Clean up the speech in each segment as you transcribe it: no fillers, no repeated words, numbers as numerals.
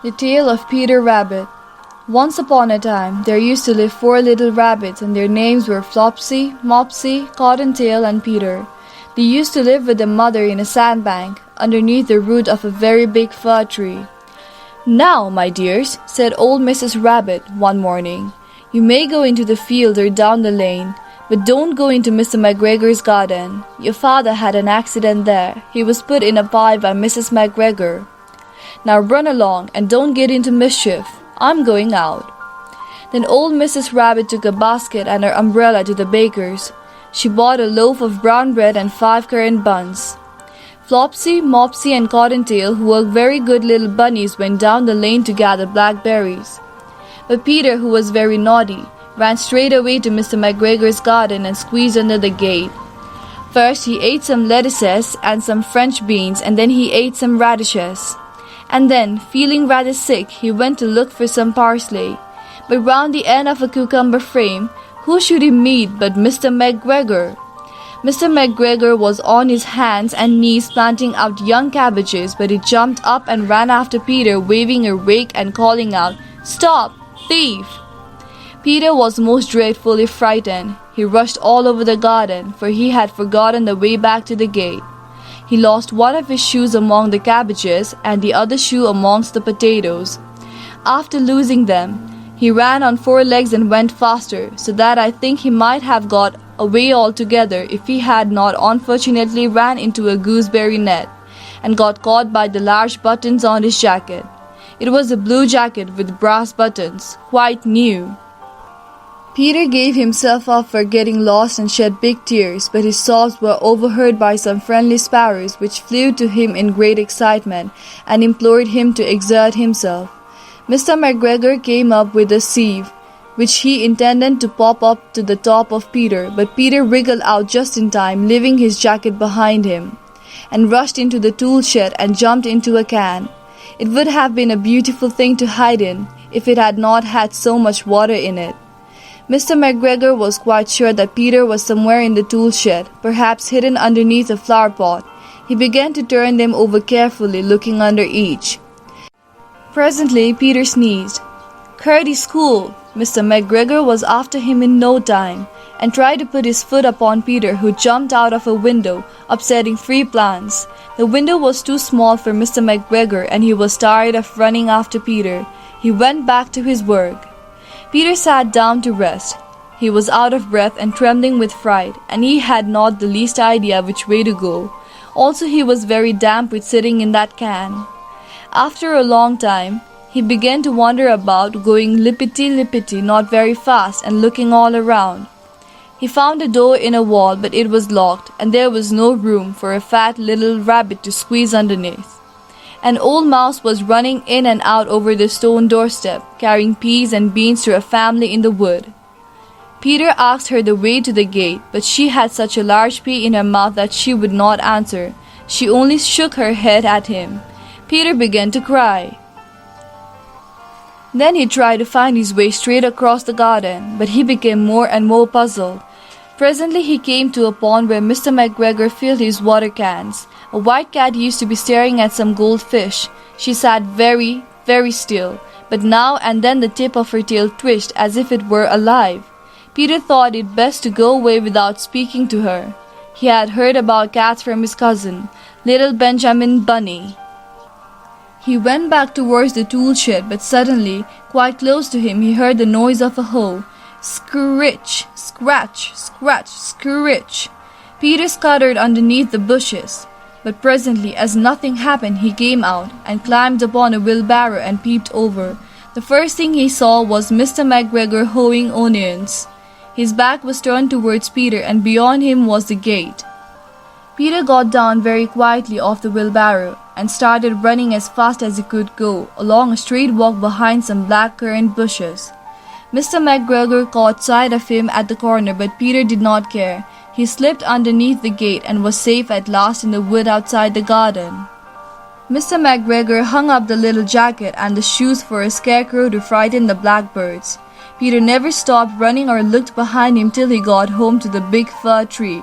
The Tale of Peter Rabbit. Once upon a time, there used to live 4 little rabbits, and their names were Flopsy, Mopsy, Cottontail, and Peter. They used to live with their mother in a sandbank, underneath the root of a very big fir tree. "Now, my dears," said old Mrs. Rabbit one morning, "you may go into the field or down the lane, but don't go into Mr. McGregor's garden. Your father had an accident there. He was put in a pie by Mrs. McGregor. Now run along, and don't get into mischief. I'm going out." Then old Mrs. Rabbit took a basket and her umbrella to the baker's. She bought a loaf of brown bread and 5 currant buns. Flopsy, Mopsy, and Cottontail, who were very good little bunnies, went down the lane to gather blackberries. But Peter, who was very naughty, ran straight away to Mr. McGregor's garden and squeezed under the gate. First he ate some lettuces and some French beans, and then he ate some radishes. And then, feeling rather sick, he went to look for some parsley. But round the end of a cucumber frame, who should he meet but Mr. McGregor? Mr. McGregor was on his hands and knees planting out young cabbages, but he jumped up and ran after Peter, waving a rake and calling out, "Stop, thief!" Peter was most dreadfully frightened. He rushed all over the garden, for he had forgotten the way back to the gate. He lost one of his shoes among the cabbages and the other shoe amongst the potatoes. After losing them, he ran on 4 legs and went faster, so that I think he might have got away altogether if he had not unfortunately ran into a gooseberry net and got caught by the large buttons on his jacket. It was a blue jacket with brass buttons, quite new. Peter gave himself up for getting lost and shed big tears, but his sobs were overheard by some friendly sparrows, which flew to him in great excitement and implored him to exert himself. Mr. McGregor came up with a sieve, which he intended to pop up to the top of Peter, but Peter wriggled out just in time, leaving his jacket behind him, and rushed into the tool shed and jumped into a can. It would have been a beautiful thing to hide in, if it had not had so much water in it. Mr. McGregor was quite sure that Peter was somewhere in the tool shed, perhaps hidden underneath a flower pot. He began to turn them over carefully, looking under each. Presently Peter sneezed. "Curdy school!" Mr. McGregor was after him in no time, and tried to put his foot upon Peter, who jumped out of a window, upsetting 3 plants. The window was too small for Mr. McGregor, and he was tired of running after Peter. He went back to his work. Peter sat down to rest. He was out of breath and trembling with fright, and he had not the least idea which way to go. Also he was very damp with sitting in that can. After a long time, he began to wander about, going lippity-lippity, not very fast, and looking all around. He found a door in a wall, but it was locked, and there was no room for a fat little rabbit to squeeze underneath. An old mouse was running in and out over the stone doorstep, carrying peas and beans to a family in the wood. Peter asked her the way to the gate, but she had such a large pea in her mouth that she would not answer. She only shook her head at him. Peter began to cry. Then he tried to find his way straight across the garden, but he became more and more puzzled. Presently he came to a pond where Mr. McGregor filled his water cans. A white cat used to be staring at some goldfish. She sat very, very still, but now and then the tip of her tail twitched as if it were alive. Peter thought it best to go away without speaking to her. He had heard about cats from his cousin, little Benjamin Bunny. He went back towards the tool shed, but suddenly, quite close to him, he heard the noise of a hoe. Scritch, scratch, scratch, scritch. Peter scuttered underneath the bushes. But presently, as nothing happened, he came out and climbed upon a wheelbarrow and peeped over. The first thing he saw was Mr. McGregor hoeing onions. His back was turned towards Peter, and beyond him was the gate. Peter got down very quietly off the wheelbarrow and started running as fast as he could go, along a straight walk behind some black currant bushes. Mr. McGregor caught sight of him at the corner, but Peter did not care. He slipped underneath the gate and was safe at last in the wood outside the garden. Mr. McGregor hung up the little jacket and the shoes for a scarecrow to frighten the blackbirds. Peter never stopped running or looked behind him till he got home to the big fir tree.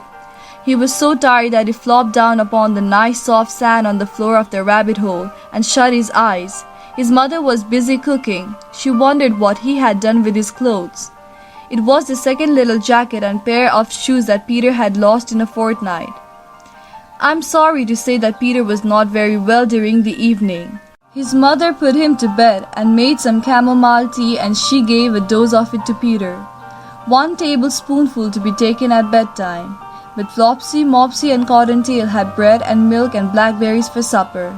He was so tired that he flopped down upon the nice soft sand on the floor of the rabbit hole and shut his eyes. His mother was busy cooking. She wondered what he had done with his clothes. It was the second little jacket and pair of shoes that Peter had lost in a fortnight. I'm sorry to say that Peter was not very well during the evening. His mother put him to bed and made some chamomile tea, and she gave a dose of it to Peter. 1 tablespoonful to be taken at bedtime. But Flopsy, Mopsy and Cottontail had bread and milk and blackberries for supper.